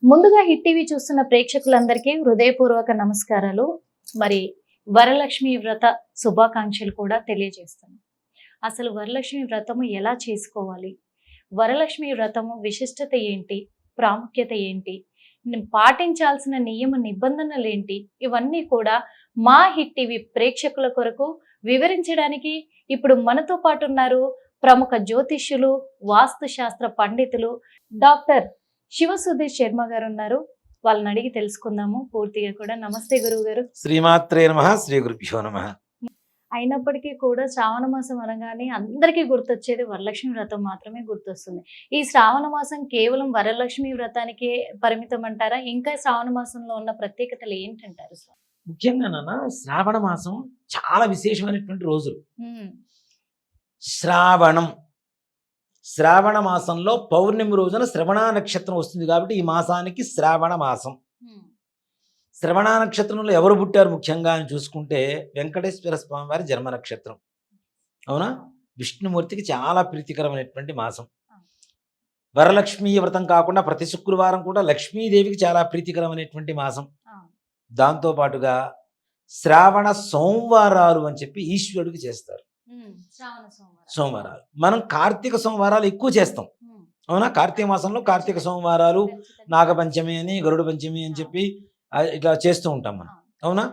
ముందుగా hit TV చూస్తున్న ప్రేక్షకులందరికీ హృదయపూర్వక నమస్కారాలు. మరి వరలక్ష్మి వ్రత శుభాకాంక్షలు కూడా తెలియజేస్తాను. అసలు వరలక్ష్మి వ్రతము ఎలా చేసుకోవాలి? వరలక్ష్మి వ్రతము విశిష్టత ఏంటి? ప్రాముఖ్యత ఏంటి? పాటించాల్సిన నియమ నిబంధనలు ఏంటి? ఇవన్నీ కూడా మా హిట్ టీవీ ప్రేక్షకుల కొరకు వివరించడానికి ఇప్పుడు మనతో పాటు ఉన్నారు ప్రముఖ జ్యోతిష్యులు, వాస్తు శాస్త్ర పండితులు డాక్టర్ శివ సుధీర్ శర్మ గారు ఉన్నారు. వాళ్ళని అడిగి తెలుసుకుందాము పూర్తిగా కూడా. నమస్తే గురువు గారు. శ్రీమాత్రే నమః. శ్రీ గురుభ్యో నమః. అయినప్పటికీ కూడా శ్రావణ మాసం అనగానే అందరికీ గుర్తొచ్చేది వరలక్ష్మి వ్రతం మాత్రమే గుర్తొస్తుంది. ఈ శ్రావణ మాసం కేవలం వరలక్ష్మి వ్రతానికే పరిమితం అంటారా? ఇంకా శ్రావణ మాసంలో ఉన్న ప్రత్యేకతలు ఏంటంటారు? ముఖ్యంగా నాన్న శ్రావణ మాసం చాలా విశేషమైనటువంటి రోజులు. శ్రావణ మాసంలో పౌర్ణమి రోజున శ్రవణ నక్షత్రం వస్తుంది కాబట్టి ఈ మాసానికి శ్రావణ మాసం. శ్రవణ నక్షత్రంలో ఎవరు పుట్టారు ముఖ్యంగా అని చూసుకుంటే వెంకటేశ్వర స్వామి వారి జన్మ నక్షత్రం. అవునా? విష్ణుమూర్తికి చాలా ప్రీతికరమైనటువంటి మాసం. వరలక్ష్మీ వ్రతం కాకుండా ప్రతి శుక్రవారం కూడా లక్ష్మీదేవికి చాలా ప్రీతికరమైనటువంటి మాసం. దాంతోపాటుగా శ్రావణ సోమవారాలు అని చెప్పి ఈశ్వరుడికి చేస్తారు. సోమవారాలు మనం కార్తీక సోమవారాలు ఎక్కువ చేస్తాం. అవునా? కార్తీక మాసంలో కార్తీక సోమవారాలు, నాగపంచమి అని, గరుడ పంచమి అని చెప్పి ఇట్లా చేస్తూ ఉంటాం మనం. అవునా?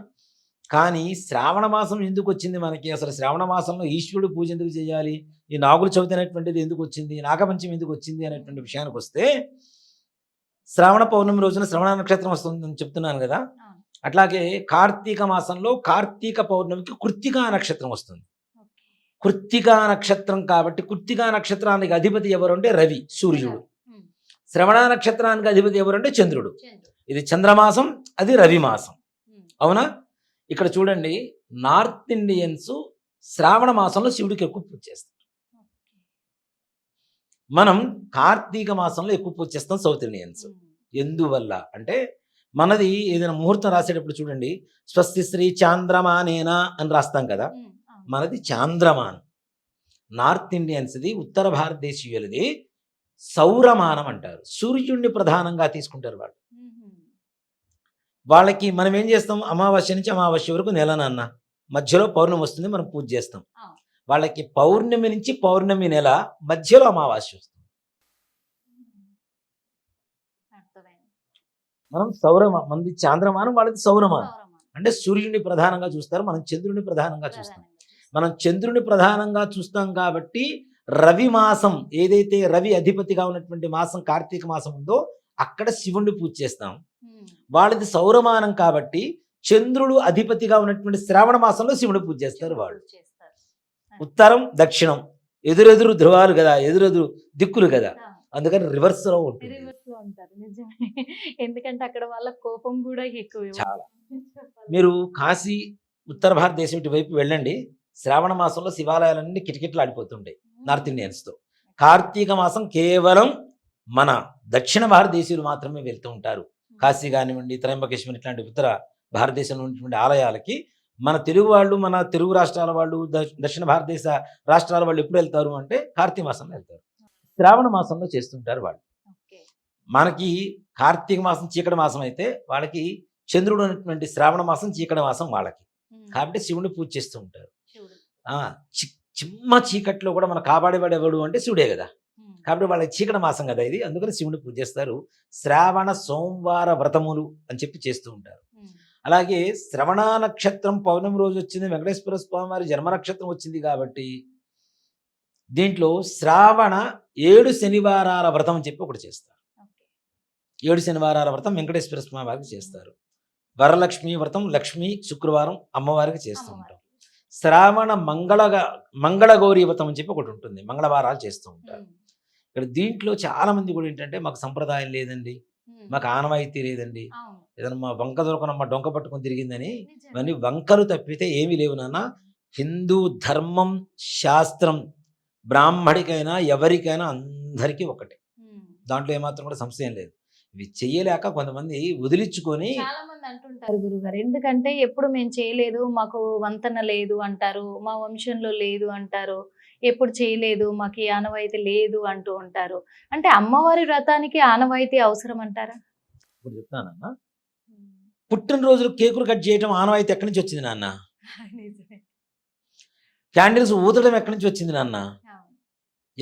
కానీ శ్రావణ మాసం ఎందుకు వచ్చింది మనకి? అసలు శ్రావణ మాసంలో ఈశ్వరుడు పూజ ఎందుకు చేయాలి? ఈ నాగుల చవితి అనేటువంటిది ఎందుకు వచ్చింది? నాగపంచమి ఎందుకు వచ్చింది అనేటువంటి విషయానికి వస్తే, శ్రావణ పౌర్ణమి రోజున శ్రవణ నక్షత్రం వస్తుందని చెప్తున్నాను కదా. అట్లాగే కార్తీక మాసంలో కార్తీక పౌర్ణమికి కృత్తికా నక్షత్రం వస్తుంది. కృత్తికా నక్షత్రం కాబట్టి కృత్తికా నక్షత్రానికి అధిపతి ఎవరు అంటే రవి, సూర్యుడు. శ్రవణ నక్షత్రానికి అధిపతి ఎవరు అంటే చంద్రుడు. ఇది చంద్రమాసం, అది రవి మాసం. అవునా? ఇక్కడ చూడండి, నార్త్ ఇండియన్స్ శ్రావణ మాసంలో శివుడికి ఎక్కువ పూజ చేస్తారు. మనం కార్తీక మాసంలో ఎక్కువ పూజ చేస్తాం సౌత్ ఇండియన్స్. ఎందువల్ల అంటే మనది ఏదైనా ముహూర్తం రాసేటప్పుడు చూడండి, స్వస్తి శ్రీ చాంద్రమానేనా అని రాస్తాం కదా. మనది చాంద్రమానం. నార్త్ ఇండియన్స్ది, ఉత్తర భారతదేశీయులది సౌరమానం అంటారు. సూర్యుడిని ప్రధానంగా తీసుకుంటారు వాళ్ళు. వాళ్ళకి మనం ఏం చేస్తాం? అమావాస్య నుంచి అమావాస్య వరకు నెల నాన్న, మధ్యలో పౌర్ణమి వస్తుంది, మనం పూజ చేస్తాం. వాళ్ళకి పౌర్ణమి నుంచి పౌర్ణమి నెల, మధ్యలో అమావాస్య వస్తుంది. మనం మనది చాంద్రమానం, వాళ్ళది సౌరమానం. అంటే సూర్యుడిని ప్రధానంగా చూస్తారు, మనం చంద్రుడిని ప్రధానంగా చూస్తాం. మనం చంద్రుని ప్రధానంగా చూస్తాం కాబట్టి రవి మాసం, ఏదైతే రవి అధిపతిగా ఉన్నటువంటి మాసం కార్తీక మాసం ఉందో అక్కడ శివుణ్ణి పూజ చేస్తాం. వాళ్ళది సౌరమానం కాబట్టి చంద్రుడు అధిపతిగా ఉన్నటువంటి శ్రావణ మాసంలో శివుని పూజ చేస్తారు వాళ్ళు. ఉత్తరం దక్షిణం ఎదురెదురు ధ్రువాలు కదా, ఎదురెదురు దిక్కులు కదా, అందుకని రివర్స్ లో ఉంటుంది. ఎందుకంటే అక్కడ వాళ్ళ కోపం కూడా ఎక్కువ. చాలా. మీరు కాశీ, ఉత్తర భారతదేశం ఇటు వైపు వెళ్ళండి, శ్రావణ మాసంలో శివాలయాలన్నీ కిటకిటలు ఆడిపోతుంటాయి నార్త్ ఇండియన్స్తో. కార్తీక మాసం కేవలం మన దక్షిణ భారతదేశీయులు మాత్రమే వెళ్తూ ఉంటారు. కాశీ కానివ్వండి, త్రయంబకేశ్వరం ఇట్లాంటి ఉత్తర భారతదేశంలో ఉన్నటువంటి ఆలయాలకి మన తెలుగు వాళ్ళు, మన తెలుగు రాష్ట్రాల వాళ్ళు, దక్షిణ భారతదేశ రాష్ట్రాల వాళ్ళు ఎప్పుడు వెళ్తారు అంటే కార్తీక మాసంలో వెళ్తారు. శ్రావణ మాసంలో చేస్తుంటారు వాళ్ళు. మనకి కార్తీక మాసం చీకటి మాసం అయితే వాళ్ళకి చంద్రుడు ఉన్నటువంటి శ్రావణ మాసం చీకటి మాసం వాళ్ళకి. కాబట్టి శివుడిని పూజ చేస్తూ ఉంటారు. చిమ్మ చీకట్లో కూడా మన కాపాడేవాడు ఎవడు అంటే శివుడే కదా. కాబట్టి వాళ్ళకి చీకటి మాసం కదా ఇది, అందుకని శివుని పూజ చేస్తారు. శ్రావణ సోమవార వ్రతములు అని చెప్పి చేస్తూ ఉంటారు. అలాగే శ్రవణ నక్షత్రం పౌర్ణమి రోజు వచ్చింది, వెంకటేశ్వర స్వామి వారి జన్మ నక్షత్రం వచ్చింది కాబట్టి దీంట్లో శ్రావణ 7 శనివారాల వ్రతం అని చెప్పి ఒకటి చేస్తారు. 7 శనివారాల వ్రతం వెంకటేశ్వర స్వామి వారికి చేస్తారు. వరలక్ష్మి వ్రతం లక్ష్మి శుక్రవారం అమ్మవారికి చేస్తూ ఉంటాం. శ్రావణ మంగళగౌరీ వ్రతం అని చెప్పి ఒకటి ఉంటుంది, మంగళవారాలు చేస్తూ ఉంటారు. ఇక్కడ దీంట్లో చాలా మంది కూడా ఏంటంటే మాకు సంప్రదాయం లేదండి, మాకు ఆనవాయితీ లేదండి, ఏదైనా మా వంక దొరకనమ్మ డొంక పట్టుకొని తిరిగిందని. ఇవన్నీ వంకలు తప్పితే ఏమీ లేవు నాన్న. హిందూ ధర్మం, శాస్త్రం బ్రాహ్మడికైనా ఎవరికైనా అందరికీ ఒకటే, దాంట్లో ఏమాత్రం కూడా సంశయం లేదు. ఇవి చెయ్యలేక కొంతమంది వదిలించుకొని అంటుంటారు గురుగారు. ఎందుకంటే ఎప్పుడు మేము చేయలేదు, మాకు వంతన లేదు అంటారు, మా వంశంలో లేదు అంటారు, ఎప్పుడు చేయలేదు, మాకు ఈ ఆనవాయితీ లేదు అంటూ ఉంటారు. అంటే అమ్మవారి వ్రతానికి ఆనవాయితీ అవసరం అంటారా? ఇప్పుడు చెప్తానన్నా, పుట్టినరోజులు కేకులు కట్ చేయడం ఆనవాయితీ ఎక్కడి నుంచి వచ్చింది నాన్న? నిజమే. క్యాండిల్స్ ఊదడం ఎక్కడి నుంచి వచ్చింది నాన్న? అవును.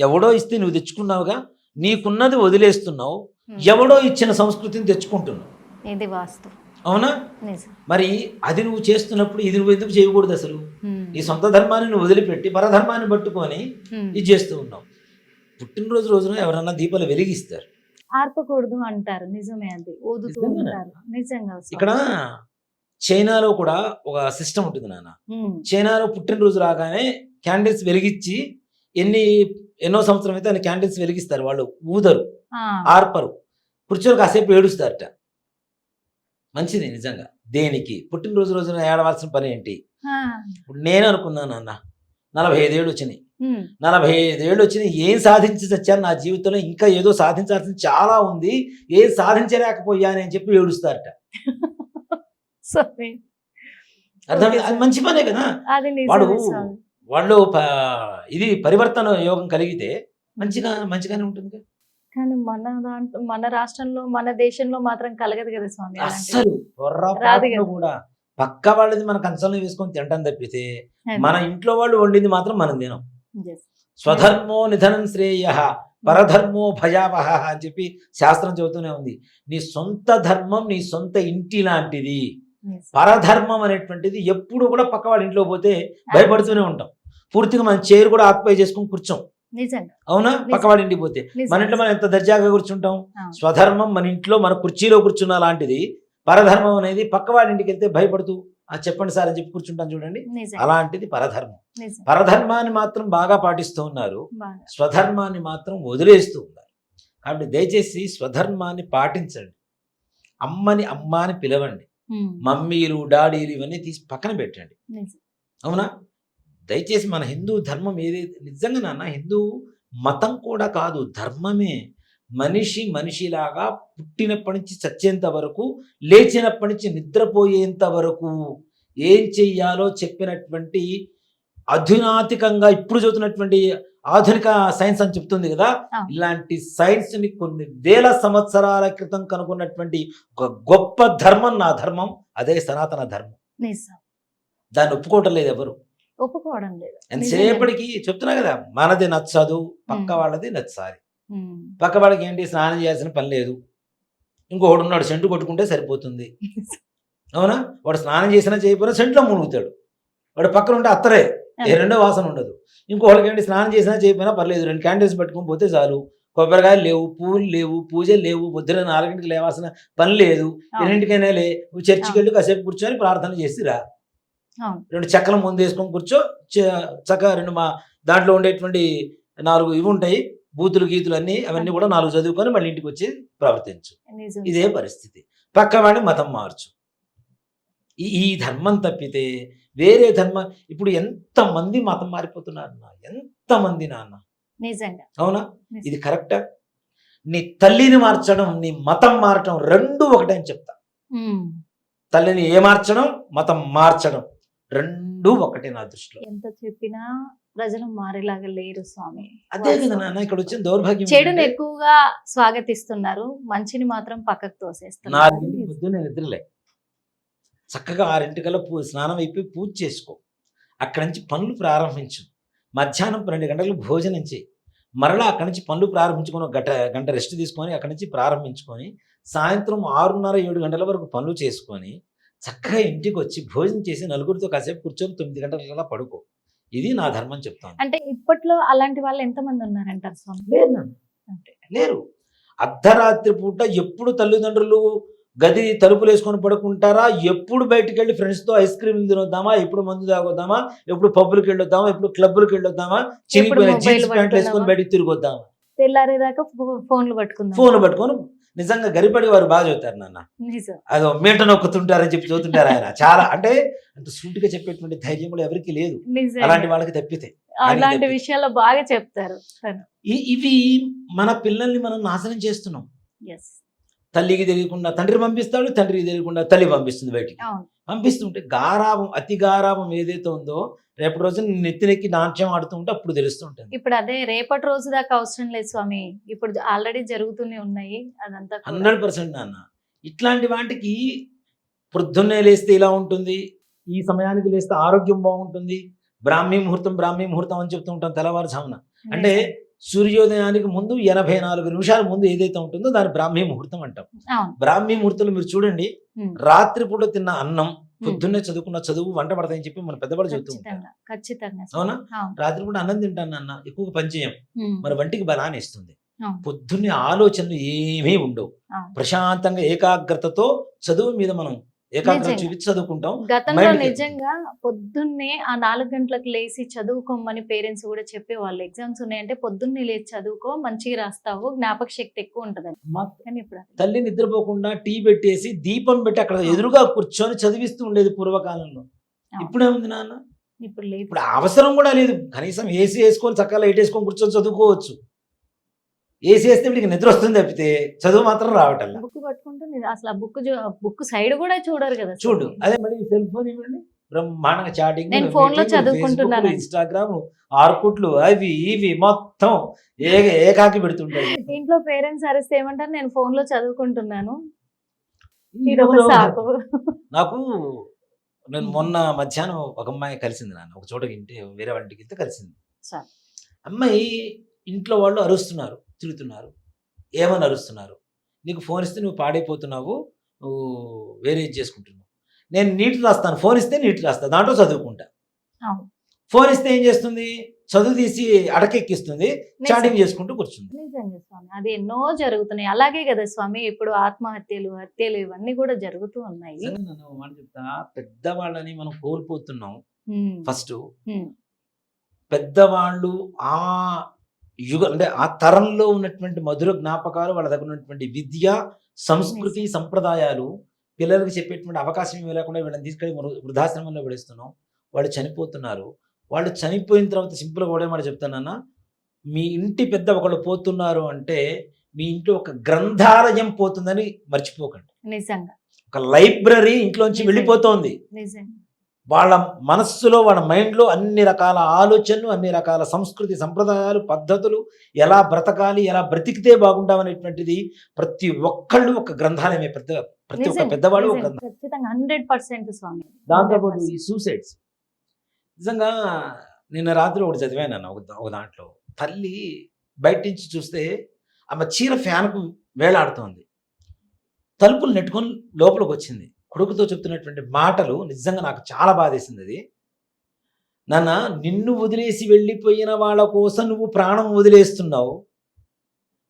ఎవడో ఇస్తే నువ్వు తెచ్చుకున్నావుగా, నీకున్నది వదిలేస్తున్నావు, ఎవడో ఇచ్చిన సంస్కృతిని తెచ్చుకుంటున్నావు. ఇది వాస్తవం. అవునా? నిజం. మరి అది నువ్వు చేస్తున్నప్పుడు ఇది నువ్వు ఎందుకు చేయకూడదు? అసలు నీ సొంత ధర్మాన్ని నువ్వు వదిలిపెట్టి పరధర్మాన్ని పట్టుకొని ఇది చేస్తూ ఉన్నావు. పుట్టినరోజు రోజున ఎవరన్నా దీపాలు వెలిగిస్తారు, ఆర్పకూడదు అంటారు. నిజమే, అది ఊదుతూ నిజమేనా? ఉంటారు. నిజంగా స్వామి. ఇక్కడ చైనాలో కూడా ఒక సిస్టమ్ ఉంటుంది నాన్న. చైనాలో పుట్టినరోజు రాగానే క్యాండిల్స్ వెలిగించి ఎన్నో సంవత్సరం అయితే అన్ని క్యాండిల్స్ వెలిగిస్తారు. వాళ్ళు ఊదరు, ఆర్పరు, కూర్చొని కాసేపు ఏడుస్తారట. మంచిది నిజంగా. దేనికి? పుట్టినరోజు రోజున ఏడవలసిన పని ఏంటి? ఇప్పుడు నేను అనుకున్నాను అన్న, 45 ఏళ్ళు వచ్చినాయి, 45 ఏళ్ళు వచ్చినాయి, ఏం సాధించి వచ్చాను నా జీవితంలో, ఇంకా ఏదో సాధించాల్సింది చాలా ఉంది, ఏం సాధించలేకపోయాను అని చెప్పి ఏడుస్తారట. అర్థం? అది మంచి పనే కదా. వాడు వాళ్ళు ఇది పరివర్తన యోగం కలిగితే మంచిగానే ఉంటుంది. కానీ మన రాష్ట్రంలో, మన దేశంలో మాత్రం కలగదు కదా స్వామి. అస్సలు పొర్రపాటున కూడా పక్క వాళ్ళది మన కంచంలో వేసుకొని తింటాం తప్పితే మన ఇంట్లో వాళ్ళు వండింది మాత్రం మనం తినం. స్వధర్మో నిధనం శ్రేయ పరధర్మో భయావహ అని చెప్పి శాస్త్రం చెబుతూనే ఉంది. నీ సొంత ధర్మం నీ సొంత ఇంటి లాంటిది. పరధర్మం అనేటువంటిది ఎప్పుడు కూడా పక్క వాళ్ళ ఇంట్లో పోతే భయపడుతూనే ఉంటాం. పూర్తిగా మన చైర్ కూడా ఆక్యుపై చేసుకుని కూర్చోం. అవునా? పక్క వాళ్ళ ఇంటికి పోతే మన ఇంట్లో మనం ఎంత దర్జాగా కూర్చుంటాం. స్వధర్మం మన ఇంట్లో మన కుర్చీలో కూర్చున్న లాంటిది. పరధర్మం అనేది పక్క వాళ్ళ ఇంటికి వెళ్తే భయపడుతూ చెప్పండి సార్ అని చెప్పి కూర్చుంటాం చూడండి, అలాంటిది పరధర్మం. పరధర్మాన్ని మాత్రం బాగా పాటిస్తూ ఉన్నారు, స్వధర్మాన్ని మాత్రం వదిలేస్తూ ఉన్నారు. కాబట్టి దయచేసి స్వధర్మాన్ని పాటించండి. అమ్మని అమ్మ అని పిలవండి. మమ్మీలు డాడీలు ఇవన్నీ తీసి పక్కన పెట్టండి. అవునా? దయచేసి మన హిందూ ధర్మం ఏదైతే నిజంగా నాన్న, హిందూ మతం కూడా కాదు, ధర్మమే. మనిషిలాగా పుట్టినప్పటి నుంచి చచ్చేంత వరకు, లేచినప్పటి నుంచి నిద్రపోయేంత వరకు ఏం చెయ్యాలో చెప్పినటువంటి అధునాతికంగా ఇప్పుడు చదువుతున్నటువంటి ఆధునిక సైన్స్ అని చెప్తుంది కదా, ఇలాంటి సైన్స్ ని కొన్ని వేల సంవత్సరాల క్రితం కనుగొన్నటువంటి ఒక గొప్ప ధర్మం నా ధర్మం, అదే సనాతన ధర్మం. దాన్ని ఒప్పుకోవటం లేదు, ఎవరు ఒప్పుకోవడం లేదు. ఎంతసేపటికి చెప్తున్నా కదా, మనది నచ్చదు, పక్క వాళ్ళది నచ్చాలి. పక్క వాళ్ళకి ఏంటి, స్నానం చేయాల్సిన పని లేదు, ఇంకొకడు ఉన్నాడు సెంటు కొట్టుకుంటే సరిపోతుంది. అవునా? వాడు స్నానం చేసినా చేయకపోయినా సెంట్లో మునుగుతాడు. వాడు పక్కన ఉంటే అత్తరే, రెండో వాసన ఉండదు. ఇంకొకళ్ళకి ఏంటి, స్నానం చేసినా చేయకపోయినా పర్లేదు, 2 క్యాండిల్స్ పెట్టుకుని పోతే చాలు, కొబ్బరికాయలు లేవు, పూలు లేవు, పూజలు లేవు, పొద్దున 4 లేవాల్సిన పని లేదు, 8కైనా నువ్వు చర్చికి వెళ్ళి కాసేపు కూర్చొని ప్రార్థన చేసిరా, 2 చెక్కల ముందు వేసుకొని కూర్చో, చక్కగా 2 దాంట్లో ఉండేటువంటి 4 ఇవి ఉంటాయి, బూతులు గీతులు అన్నీ, అవన్నీ కూడా 4 చదువుకొని మళ్ళీ ఇంటికి వచ్చి ప్రవర్తించు. ఇదే పరిస్థితి. పక్క వాడిని మతం మార్చు. ఈ ధర్మం తప్పితే వేరే ధర్మం, ఇప్పుడు ఎంతమంది మతం మారిపోతున్నారు, ఎంతమంది నాన్న, నిజంగా. అవునా? ఇది కరెక్టా? నీ తల్లిని మార్చడం, నీ మతం మార్చడం రెండూ ఒకటే అని చెప్తా. తల్లిని ఏ మార్చడం, మతం మార్చడం రెండూ ఒకటే నా దృష్టిలో. ఎంత చెప్పినా ప్రజలు మారేలాగా లేరు స్వామి. అదే కదా నాన్న ఇక్కడ వచ్చిన దౌర్భాగ్యం. చెడుని ఎక్కువగా స్వాగతిస్తున్నారు, మంచిని మాత్రం పక్కకు తోసేస్తున్నారు. 4 పొద్దున్న నిద్రలే, చక్కగా 6 స్నానం అయిపోయి పూజ చేసుకో, అక్కడి నుంచి పనులు ప్రారంభించు, మధ్యాహ్నం 12 గంటలకు భోజనం చేయి, మరలా అక్కడి నుంచి పనులు ప్రారంభించుకొని గంట రెస్ట్ తీసుకొని అక్కడి నుంచి ప్రారంభించుకొని సాయంత్రం 6:30-7 గంటల వరకు పనులు చేసుకొని చక్కగా ఇంటికి వచ్చి భోజనం చేసి నలుగురితో కాసేపు కూర్చొని 9 గంటల పడుకో. ఇది నా ధర్మం చెప్తాను. అంటే ఇప్పట్లో అలాంటి వాళ్ళు ఎంతమంది ఉన్నారంటారు స్వామి? లేరు. అర్ధరాత్రి పూట ఎప్పుడు తల్లిదండ్రులు గది తలుపులు వేసుకొని పడుకుంటారా, ఎప్పుడు బయటకు వెళ్ళి ఫ్రెండ్స్తో ఐస్ క్రీమ్ తినొద్దామా, ఎప్పుడు మందు తాగొద్దామా, ఎప్పుడు పబ్బులకు వెళ్ళొద్దామా, ఎప్పుడు క్లబ్లకు వెళ్ళొద్దామా, చిరిగిపోయిన జీన్స్ ప్యాంట్లు వేసుకొని బయటకు తిరిగొద్దామా, తెల్లారేదాకా ఫోన్లు పట్టుకొని నిజంగా గరిపడి వారు బాగా చదువుతారు నాన్న. అదో మీట నొక్కుతుంటారని చెప్పి చదువుతుంటారు ఆయన. చాలా అంటే అంత సూటిగా చెప్పేటువంటి ధైర్యం కూడా ఎవరికి లేదు, అలాంటి వాళ్ళకి తప్పితే. అలాంటి విషయాల్లో బాగా చెప్తారు. ఇవి మన పిల్లల్ని మనం నాశనం చేస్తున్నాం. తల్లికి తెలియకుండా తండ్రి పంపిస్తాడు, తండ్రికి తెలియకుండా తల్లి పంపిస్తుంది బయటికి. పంపిస్తుంటే గారాభం, అతి గారాభం ఏదైతే ఉందో రేపటి రోజు నెత్తినెక్కి నాట్యం ఆడుతూ ఉంటే అప్పుడు తెలుస్తుంటుంది. ఇప్పుడు అదే రేపటి రోజు దాకా అవసరం లేదు స్వామి, ఇప్పుడు ఆల్రెడీ జరుగుతూనే ఉన్నాయి. అదంతా 100% నాన్న. ఇట్లాంటి వాటికి పొద్దున్నే లేస్తే ఇలా ఉంటుంది, ఈ సమయానికి లేస్తే ఆరోగ్యం బాగుంటుంది, బ్రాహ్మీ ముహూర్తం అని చెప్తూ ఉంటాం తెల్లవారుజామున. అంటే సూర్యోదయానికి ముందు 84 నిమిషాల ముందు ఏదైతే ఉంటుందో దాన్ని బ్రాహ్మీ ముహూర్తం అంటాం. అవును. బ్రాహ్మీ ముహూర్తంలో మీరు చూడండి, ఉమ్. రాత్రిపూట తిన్న అన్నం పొద్దున్నే చదువుకున్న చదువు వంట పడతాయని చెప్పి మన పెద్దవాళ్ళు చెబుతూ ఉంటారు. ఖచ్చితంగా అవునా? అవును. రాత్రిపూట అన్నం తింటాను నాన్న, ఎక్కువగా పనిచేయం, ఉమ్. మన వంటికి బలాన్ని ఇస్తుంది. అవును. పొద్దున్నే ఆలోచనలు ఏమీ ఉండవు, అవును. ప్రశాంతంగా ఏకాగ్రతతో చదువు మీద మనం ఏకాగ్రత నిజంగా. చూపించి చదువుకుంటాం. గతంలో మైండ్కి నిజంగా పొద్దున్నే ఆ 4 గంటలకు లేచి చదువుకోమని పేరెంట్స్ కూడా చెప్పేవాళ్ళు. ఎగ్జామ్స్ ఉన్నాయంటే పొద్దున్నే లేచి చదువుకో, మంచిగా రాస్తావు, జ్ఞాపక శక్తి ఎక్కువ ఉంటదని. కానీ ఇప్పుడు అది తల్లి నిద్రపోకుండా టీ పెట్టేసి దీపం పెట్టి అక్కడ ఎదురుగా కూర్చొని చదివిస్తూ ఉండేది పూర్వకాలంలో. అవును. ఇప్పుడేముంది నాన్న? ఇప్పుడు లేదు. ఇప్పుడు అవసరం కూడా లేదు. కనీసం ఏసీ వేసుకొని చక్కగా లైట్ వేసుకొని కూర్చొని చదువుకోవచ్చు. ఏసీ వేస్తే వీడికి నిద్ర వస్తుంది తప్పితే చదువు మాత్రం రావటల్లా. బుక్ పట్టుకుంటే అసలు ఆ బుక్ సైడ్ కూడా చూడరు కదా చూడు, స్వామి. అదే మరి సెల్ ఫోన్ ఇవ్వండి, బ్రహ్మాండంగా చాటింగ్, నేను phone లో చదువుకుంటున్నాను. ఇన్స్టాగ్రామ్, ఆర్కుట్లు, అవి ఇవి మొత్తం ఏకాకి పెడుతుంటారు. ఇంట్లో పేరెంట్స్ అరిస్తే ఏమంటారు, నేను ఫోన్ లో చదువుకుంటున్నాను. ఇది ఒక సాకు. నాకు నేను మొన్న మధ్యాహ్నం ఒక అమ్మాయి కలిసింది నాన్న, ఒక చోట ఇంటి వేరే వాళ్ళ ఇంటికి వెళ్తే కలిసింది. సరే. అమ్మాయి ఇంట్లో వాళ్ళు అరుస్తున్నారు, తిడుతున్నారు. ఏమని అరుస్తున్నారు? నీకు ఫోన్ ఇస్తే నువ్వు పాడైపోతున్నావు, నువ్వు వేరే ఇది చేసుకుంటున్నావు. నేను నీట్ రాస్తాను, ఫోన్ ఇస్తే నీట్ రాస్తా, దాంట్లో చదువుకుంటా. అవును. ఫోన్ ఇస్తే ఏం చేస్తుంది? చదువు తీసి అడకెక్కిస్తుంది, చాటింగ్ చేసుకుంటూ కూర్చుంది. నిజంగా స్వామి, అది ఎన్నో జరుగుతున్నాయి. అలాగే కదా స్వామి, ఇప్పుడు ఆత్మహత్యలు, హత్యలు ఇవన్నీ కూడా జరుగుతూ ఉన్నాయి. నిజంగా నన్ను ఒక మాట చెప్తా, పెద్దవాళ్ళని మనం కోల్పోతున్నాం. ఉమ్. ఫస్ట్ ఉమ్. పెద్దవాళ్ళు ఆ అంటే ఆ తరంలో ఉన్నటువంటి మధుర జ్ఞాపకాలు, వాళ్ళ దగ్గర ఉన్నటువంటి విద్య, సంస్కృతి, సంప్రదాయాలు పిల్లలకు చెప్పేటువంటి అవకాశం ఇవ్వ లేకుండా వీళ్ళని తీసుకెళ్ళి వృద్ధాశ్రమంలో పడేస్తున్నాం. వాళ్ళు చనిపోతున్నారు. వాళ్ళు చనిపోయిన తర్వాత సింపుల్గా కూడా మాట చెప్తానన్నా, మీ ఇంటి పెద్ద ఒకళ్ళు పోతున్నారు అంటే మీ ఇంట్లో ఒక గ్రంథాలయం పోతుందని మర్చిపోకండి. నిజంగా. ఒక లైబ్రరీ ఇంట్లోంచి వెళ్ళిపోతోంది. నిజంగా. వాళ్ళ మనస్సులో, వాళ్ళ మైండ్లో అన్ని రకాల ఆలోచనలు, అన్ని రకాల సంస్కృతి, సంప్రదాయాలు, పద్ధతులు, ఎలా బ్రతకాలి, ఎలా బ్రతికితే బాగుంటామనేటువంటిది ప్రతి ఒక్కళ్ళు ఒక గ్రంథాలయమే. ప్రతి ఒక్క పెద్దవాళ్ళు ఒక గ్రంథం. ఖచ్చితంగా 100% స్వామి. దాంతోపాటు ఈ సూసైడ్స్, నిజంగా నిన్న రాత్రి ఒకటి చదివాను ఒక దాంట్లో, తల్లి బయట నుంచి చూస్తే ఆమె చీర ఫ్యాన్కు వేలాడుతోంది, తలుపులు నెట్టుకొని లోపలికి వచ్చింది. కొడుకుతో చెప్తున్నటువంటి మాటలు నిజంగా నాకు చాలా బాధేసింది. అది, నాన్న నిన్ను వదిలేసి వెళ్ళిపోయిన వాళ్ళ కోసం నువ్వు ప్రాణం వదిలేస్తున్నావు,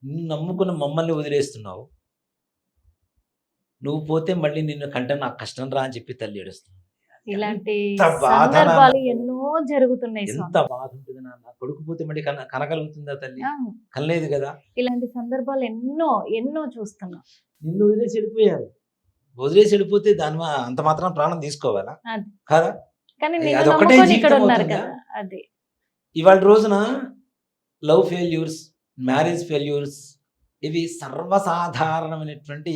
నిన్ను నమ్ముకున్న మమ్మల్ని వదిలేస్తున్నావు, నువ్వు పోతే మళ్ళీ నిన్ను కంటే నాకు కష్టం రా అని చెప్పి తల్లి ఏడుస్తుంది. ఇలాంటి ఎంత బాధ సందర్భాలు నాన్న. ఎన్నో జరుగుతున్నాయి ఎంత స్వామి. బాధ ఉంటుంది నాన్న. కొడుకు పోతే మళ్ళీ కనగలుగుతుందా తల్లి? ఆ, కనలేదు కదా. ఇలాంటి సందర్భాలు ఎన్నో ఎన్నో చూస్తున్నాం. నిన్ను వదిలేసి వెళ్ళిపోయారు, వదిలేసి వెళ్ళిపోతే దాని అంత మాత్రం ప్రాణం తీసుకోవాలా? అది. కదా. కానీ నిన్ను అదొక్కటే నమ్ముకొని ఇక్కడ జీవితం ఉన్నారు అవుతుందా? కదా. అది ఇవాళ రోజున లవ్ ఫెయిల్యూర్స్, మ్యారేజ్ ఫెయిల్యూర్స్ ఇవి సర్వసాధారణమైనటువంటి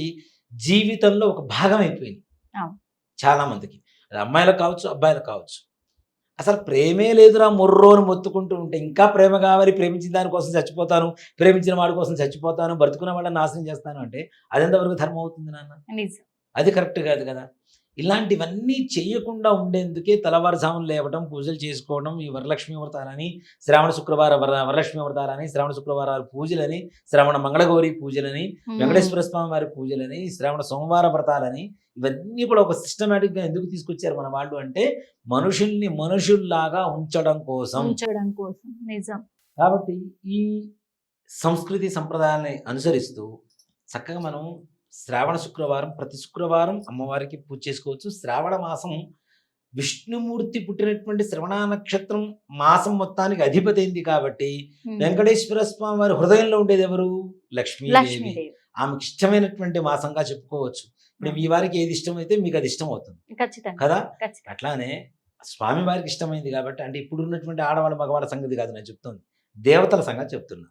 జీవితంలో ఒక భాగం అయిపోయింది అవును. చాలా మందికి. అది అమ్మాయిలకు కావచ్చు, అబ్బాయిలకు కావచ్చు. అసలు ప్రేమే లేదురా మొర్రోని మొత్తుకుంటూ ఉంటే ఇంకా ప్రేమ కావాలి, ప్రేమించిన దానికోసం చచ్చిపోతాను, ప్రేమించిన వాడి కోసం చచ్చిపోతాను, బ్రతుకున్న వాళ్ళని నాశనం చేస్తాను అంటే అది ఎంతవరకు ధర్మం అవుతుంది నాన్న? నిజం. అది కరెక్ట్ కాదు కదా. ఇలాంటివన్నీ చేయకుండా ఉండేందుకే తెల్లవారుజామున లేవడం, పూజలు చేసుకోవడం, ఈ వరలక్ష్మి వ్రతాలని, శ్రావణ శుక్రవార వరలక్ష్మి వ్రతాలని, శ్రావణ శుక్రవారాలు పూజలని, శ్రావణ మంగళగౌరి పూజలని, వెంకటేశ్వర స్వామి వారి పూజలని, శ్రావణ సోమవార వ్రతాలని, ఇవన్నీ కూడా ఒక సిస్టమేటిక్గా ఎందుకు తీసుకొచ్చారు మన వాళ్ళు అంటే మనుషుల్ని మనుషుల్లాగా ఉంచడం కోసం. నిజం. కాబట్టి ఈ సంస్కృతి సంప్రదాయాన్ని అనుసరిస్తూ చక్కగా మనం శ్రావణ శుక్రవారం, ప్రతి శుక్రవారం అమ్మవారికి పూజ చేసుకోవచ్చు. శ్రావణ మాసం విష్ణుమూర్తి పుట్టినటువంటి శ్రవణ నక్షత్రం మాసం మొత్తానికి అధిపతి అయింది కాబట్టి వెంకటేశ్వర స్వామి వారి హృదయంలో ఉండేది ఎవరు? లక్ష్మీదేవి. ఆమెకి ఇష్టమైనటువంటి మాసంగా చెప్పుకోవచ్చు. ఇప్పుడు మీ వారికి ఏది ఇష్టమైతే మీకు అది ఇష్టం అవుతుంది కదా. అట్లానే స్వామి వారికి ఇష్టమైంది కాబట్టి, అంటే ఇప్పుడు ఉన్నటువంటి ఆడవాళ్ళ మగవాళ్ళ సంగతి కాదు నేను చెప్తుంది, దేవతల సంగతి చెప్తున్నా.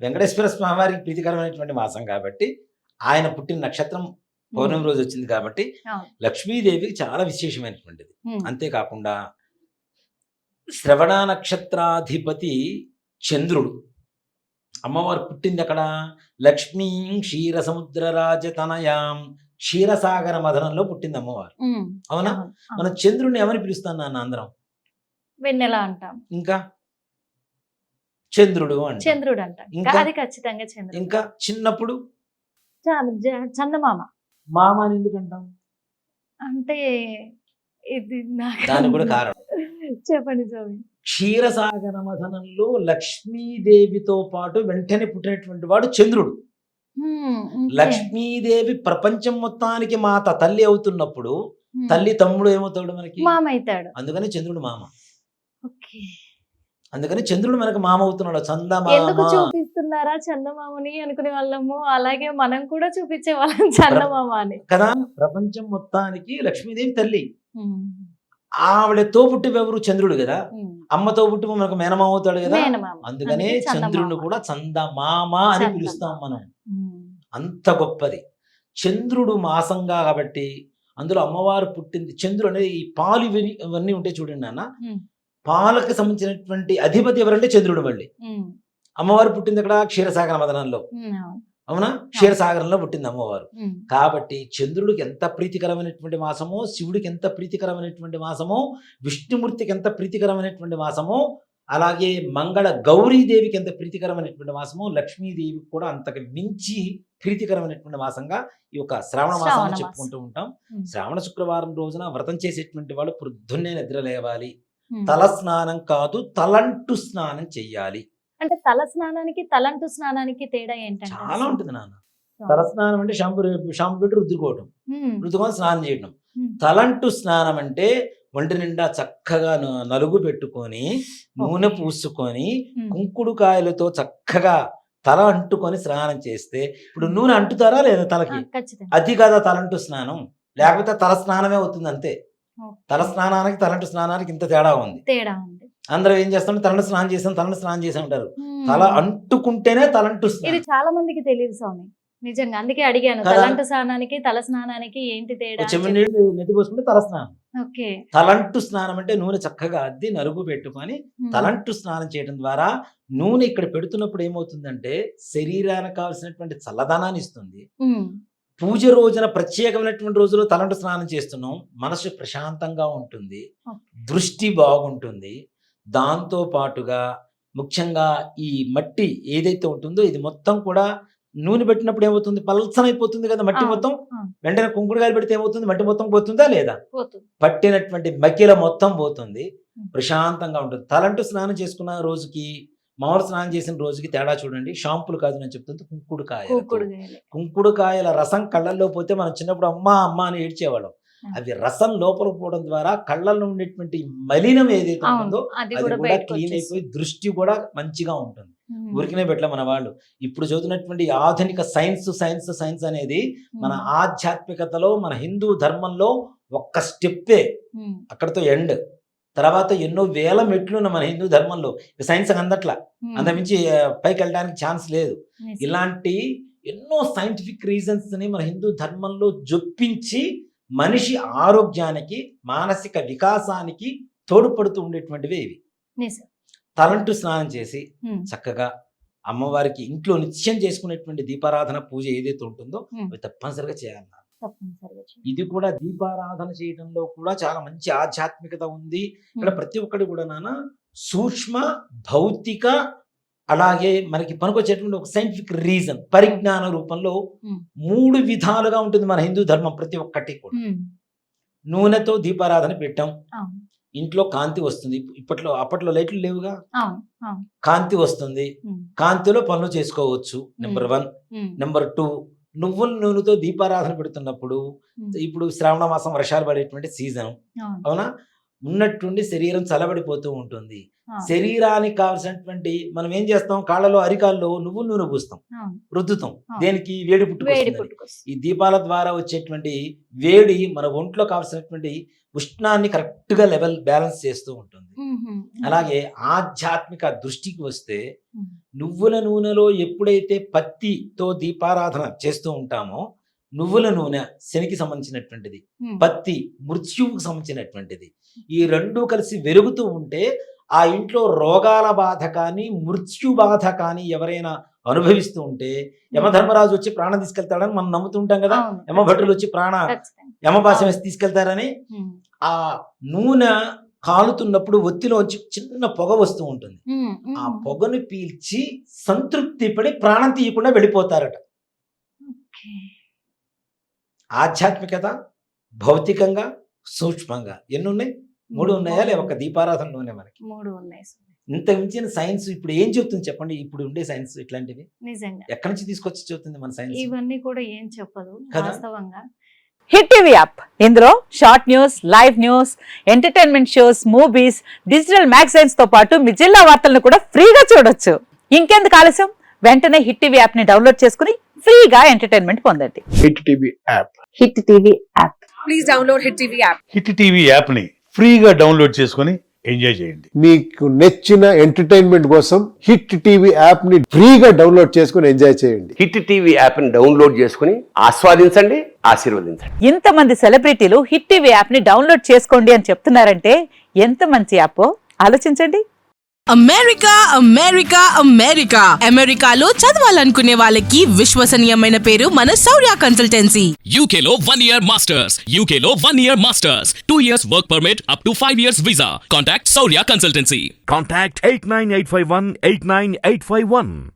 వెంకటేశ్వర స్వామి వారికి ప్రీతికరమైనటువంటి మాసం కాబట్టి, ఆయన పుట్టిన నక్షత్రం పౌర్ణమి రోజు వచ్చింది కాబట్టి లక్ష్మీదేవికి చాలా విశేషమైనటువంటిది. అంతేకాకుండా శ్రవణ నక్షత్రాధిపతి చంద్రుడు. అమ్మవారు పుట్టింది అక్కడ. లక్ష్మీ క్షీర సముద్ర రాజతనయాం క్షీరసాగర మదనంలో పుట్టింది అమ్మవారు. ఉమ్, అవునా? అవును, అవును. మనం చంద్రుడిని ఎవరిని పిలుస్తాం నాన్న అందరం? వెన్నెల అంటాం, ఇంకా చంద్రుడు అంటాం. చంద్రుడు అంటాం. ఇంకా? అది ఖచ్చితంగా చంద్రుడు. ఇంకా చిన్నప్పుడు చందమామ మామ అని ఎందుకు అంటాం? అంటే ఇది నాకు దానికి కూడా కారణం. చెప్పండి స్వామి. క్షీరసాగర మథనంలో లక్ష్మీదేవితో పాటు వెంటనే పుట్టినటువంటి వాడు చంద్రుడు. ఓకే. లక్ష్మీదేవి ప్రపంచం మొత్తానికి మాత తల్లి అవుతున్నప్పుడు తల్లి తమ్ముడు ఏమవుతాడు మనకి? మామ అవుతాడు. అందుకని చంద్రుడు మామ. ఓకే. అందుకని చంద్రుడు మనకు మామ అవుతున్నాడు. ఎందుకు చందమామ చూపిస్తున్నారా చందమామని అనుకునే వాళ్ళము, అలాగే మనం కూడా చూపించే వాళ్ళం చందమామ అని. కదా. ప్రపంచం మొత్తానికి లక్ష్మీదేవి తల్లి. ఉమ్, ఆవిడతో పుట్టిన ఎవరు? చంద్రుడు కదా. ఉమ్. అమ్మతో పుట్టి మనకు మేనమామ అవుతాడు కదా. మేనమామ. అందుకనే అందుకే చందమామ. చంద్రుడిని కూడా చందమామ అని చందమామ. పిలుస్తాం మనం. ఉమ్, అంత గొప్పది చంద్రుడు మాసంగా. కాబట్టి అందులో అమ్మవారు పుట్టింది. చంద్రుడు అనేది ఈ పాలు ఇవన్నీ ఉంటాయి చూడండి నాన్న. ఉమ్, పాలకు సంబంధించినటువంటి అధిపతి ఎవరంటే చంద్రుడు. మళ్ళీ ఉమ్, అమ్మవారు పుట్టింది అక్కడ క్షీరసాగర మదనంలో. అవును. అవునా? క్షీరసాగరంలో పుట్టింది అమ్మవారు. ఉమ్, కాబట్టి చంద్రుడికి ఎంత ప్రీతికరమైనటువంటి మాసమో, శివుడికి ఎంత ప్రీతికరమైనటువంటి మాసమో, విష్ణుమూర్తికి ఎంత ప్రీతికరమైనటువంటి మాసమో, అలాగే మంగళ గౌరీదేవికి ఎంత ప్రీతికరమైనటువంటి మాసమో, లక్ష్మీదేవికి కూడా అంతకు మించి ప్రీతికరమైనటువంటి మాసంగా ఈ యొక్క శ్రావణ శ్రావణ మాసాన్ని మాసం. చెప్పుకుంటూ ఉంటాం. ఉమ్, శ్రావణ శుక్రవారం రోజున వ్రతం చేసేటువంటి వాళ్ళు పొద్దున్నే నిద్ర లేవాలి. ఉమ్. తల స్నానం కాదు, తలంటు స్నానం చెయ్యాలి. అంటే తల స్నానానికి తలంటు స్నానానికి తేడా ఏంటంటే చాలా ఉంటుంది నాన్న. తల స్నానం అంటే షాంపూ పెట్టి రుద్దుకోవటం, రుద్దుకొని స్నానం చేయటం. తలంటు స్నానం అంటే ఒంటి నిండా చక్కగా నలుగు పెట్టుకొని, నూనె పూసుకొని, కుంకుడుకాయలతో చక్కగా తల అంటుకొని స్నానం చేస్తే, ఇప్పుడు నూనె అంటుతారా లేదా తలకి? ఖచ్చితంగా. అది కదా తలంటు స్నానం. లేకపోతే తల స్నానమే అవుతుంది అంతే. తల స్నానానికి తలంటు స్నానానికి ఇంత తేడా ఉంది. తేడా ఉంది. అందరూ ఏం చేస్తాం? తలంటు స్నానం చేసాం అంటారు. తల అంటుకుంటేనే తలంటు ఇది స్నానం. చాలా మందికి తెలియదు స్వామి, నిజంగా. అందుకే అడిగాను, కదా. తలంటు స్నానానికి తల స్నానానికి ఏంటి తేడా అని చెమ్మిడి చెప్పి. నీళ్ళు నెత్తి పోసుకుంటే తల స్నానం. ఓకే. తలంటు స్నానం అంటే నూనె చక్కగా అద్ది నలుగు పెట్టుకొని ఉమ్, తలంటు స్నానం చేయడం ద్వారా నూనె ఇక్కడ పెడుతున్నప్పుడు ఏమవుతుందంటే శరీరానికి కావాల్సినటువంటి చల్లదనాన్ని ఇస్తుంది. ఉమ్, పూజ రోజున ప్రత్యేకమైనటువంటి రోజుల్లో తలంటు స్నానం చేస్తున్నాం, మనసు ప్రశాంతంగా ఉంటుంది, దృష్టి బాగుంటుంది. దాంతో పాటుగా ముఖ్యంగా ఈ మట్టి ఏదైతే ఉంటుందో ఇది మొత్తం కూడా నూనె పెట్టినప్పుడు ఏమవుతుంది? పల్చనైపోతుంది కదా మట్టి అవును, మొత్తం. అవును. వెంటనే కుంకుడుకాయలు పెడితే ఏమవుతుంది? మట్టి మొత్తం పోతుందా లేదా? పోతుంది. పట్టినటువంటి మకిల మొత్తం పోతుంది, ఉమ్. ప్రశాంతంగా ఉంటుంది. తలంటు స్నానం చేసుకున్న రోజుకి మామూలు స్నానం చేసిన రోజుకి తేడా చూడండి. షాంపులు కాదు నేను చెప్తుంది, కుంకుడుకాయలు. కూకుడుగాయలే. కుంకుడుకాయల రసం కళ్ళల్లో పోతే మనం చిన్నప్పుడు అమ్మా అమ్మా అని ఏడ్చేవాళ్ళం. అవి రసం లోపల పోవడం ద్వారా కళ్ళల్లో ఉండేటువంటి మలినం ఏదైతే అవును, ఉంటుందో అది అది కూడా కూడా బయటకు క్లీన్ అయిపోయి వచ్చేస్తుంది. దృష్టి కూడా మంచిగా ఉంటుంది. ఉమ్, ఊరికనే పెట్టలే మన వాళ్ళు. ఇప్పుడు చదువుతున్నటువంటి ఆధునిక సైన్స్ అనేది మన ఉమ్, ఆధ్యాత్మికతలో, మన హిందూ ధర్మంలో ఒక్క స్టెప్పే, ఉమ్, అక్కడతో ఎండ్. తర్వాత ఎన్నో వేల మెట్లు ఉన్న మన హిందూ ధర్మంలో సైన్స్ అందట్లా, ఉమ్. అంతమించి పైకి వెళ్ళడానికి ఛాన్స్ లేదు. నిజం. ఇలాంటి ఎన్నో సైంటిఫిక్ రీజన్స్ ని మన హిందూ ధర్మంలో జొప్పించి మనిషి ఆరోగ్యానికి, మానసిక వికాసానికి తోడ్పడుతూ ఉండేటువంటివి ఇవి. నిజం. తలంటు స్నానం చేసి ఉమ్, చక్కగా అమ్మవారికి ఇంట్లో నిత్యం చేసుకునేటువంటి దీపారాధన పూజ ఏదైతే ఉంటుందో ఉమ్. అవి తప్పనిసరిగా చేయాలి. తప్పనిసరిగా చేయాలి. ఇది కూడా దీపారాధన చేయడంలో కూడా చాలా మంచి ఆధ్యాత్మికత ఉంది. ఇక్కడ ప్రతి ఒక్కటి కూడా నాన్న సూక్ష్మ భౌతిక, అలాగే మనకి పనికొచ్చేటువంటి ఒక సైంటిఫిక్ రీజన్, పరిజ్ఞాన రూపంలో ఉమ్. 3 విధాలుగా ఉంటుంది మన హిందూ ధర్మం ప్రతి ఒక్కటి కూడా. ఉమ్, నూనెతో దీపారాధన పెట్టాం, అవును, ఇంట్లో కాంతి వస్తుంది. అప్పట్లో లైట్లు లేవుగా, అవును, అవును. కాంతి వస్తుంది, ఉమ్, కాంతిలో పనులు చేసుకోవచ్చు. నెంబర్ 1. ఉమ్, నెంబర్ 2, నువ్వుల నూనెతో దీపారాధన పెడుతున్నప్పుడు, ఉమ్, ఇప్పుడు శ్రావణ మాసం వర్షాలు పడేటువంటి సీజన్ అవును, అవునా, ఉన్నట్టుండి శరీరం చల్లబడిపోతూ ఉంటుంది. అవును, శరీరానికి కావాల్సినటువంటి మనం ఏం చేస్తాం? కాళ్ళలో అరికాల్లో నువ్వుల నూనె పూస్తాం, అవును. రుద్దుతాం. అవును. దేనికి? వేడి వేడి పుట్టుకొస్తుంది. పుట్టుకొస్తుంది. ఈ దీపాల ద్వారా వచ్చేటువంటి వేడి మన ఒంట్లో కావాల్సినటువంటి ఉష్ణాన్ని కరెక్ట్ గా లెవెల్ బ్యాలెన్స్ చేస్తూ ఉంటుంది. ఉహుం. అలాగే ఆధ్యాత్మిక దృష్టికి వస్తే ఉమ్, నువ్వుల నూనెలో ఎప్పుడైతే పత్తితో దీపారాధన చేస్తూ ఉంటామో, నువ్వుల నూనె శనికి సంబంధించినటువంటిది, ఉమ్, పత్తి మృత్యువుకు సంబంధించినటువంటిది. ఈ 2 కలిసి వెలుగుతూ ఉంటే ఆ ఇంట్లో రోగాల బాధ కానీ మృత్యు బాధ కానీ ఎవరైనా అనుభవిస్తూ ఉంటే యమధర్మరాజు వచ్చి ప్రాణం తీసుకెళ్తాడని మనం నమ్ముతుంటాం కదా. అవును, యమభటులు వచ్చి ఖచ్చితంగా. యమపాశం వేసి తీసుకెళ్తారని. ఉమ్, ఆ నూనె కాలుతున్నప్పుడు ఒత్తిలోంచి చిన్న పొగ వస్తూ ఉంటుంది. ఉమ్, ఆ ఉమ్. పొగను పీల్చి సంతృప్తి పడి ప్రాణం తీయకుండా వెళ్ళిపోతారట. ఓకే. ఆధ్యాత్మికత, భౌతికంగా, సూక్ష్మంగా ఎన్ని ఉన్నాయి? 3 ఉన్నాయా? లే ఒక దీపారాధన నూనె మనకి. 3 ఉన్నాయి స్వామి. ఇంత మించిన సైన్స్ ఇప్పుడు ఏం చెప్తుంది చెప్పండి? ఇప్పుడు ఉండే సైన్స్ ఇట్లాంటివి నిజంగా ఎక్కడి నుంచి తీసుకొచ్చి చెప్తుంది మన సైన్స్? ఇవన్నీ కూడా ఏం చెప్పదు కదా? వాస్తవంగా. హిట్ టీవీ యాప్ ఇందులో short news, live news, entertainment shows, movies, digital magazines తో పాటు మీ జిల్లా వార్తలను కూడా ఫ్రీగా చూడొచ్చు. ఇంకెందుకు ఆలస్యం? వెంటనే హిట్ టీవీ యాప్ ని డౌన్లోడ్ చేసుకుని ఫ్రీగా ఎంటర్టైన్మెంట్ పొందండి. Hit TV app. Hit TV app. Please download Hit TV app. Hit TV app ని ఫ్రీగా డౌన్లోడ్ చేసుకొని ఎంజాయ్ చేయండి. మీకు నచ్చిన ఎంటర్టైన్మెంట్ కోసం హిట్ టీవీ యాప్ ని ఫ్రీగా డౌన్లోడ్ చేసుకుని ఎంజాయ్ చేయండి. హిట్ టీవీ యాప్ని డౌన్లోడ్ చేసుకుని ఆస్వాదించండి, ఆశీర్వదించండి. ఇంతమంది సెలబ్రిటీలు హిట్ టీవీ యాప్ ని డౌన్లోడ్ చేసుకోండి అని చెప్తున్నారంటే ఎంత మంచి యాప్ ఆలోచించండి. అమెరికా అమెరికా అమెరికా అమెరికాలో చదవాలనుకునే వాళ్ళకి విశ్వసనీయమైన పేరు మన శౌర్య consultancy. UK Law 1 Year Masters. UK Law 1 Year Masters. 2 years work permit up to 5 years visa. Contact Saurya Consultancy. Contact 89851 89851.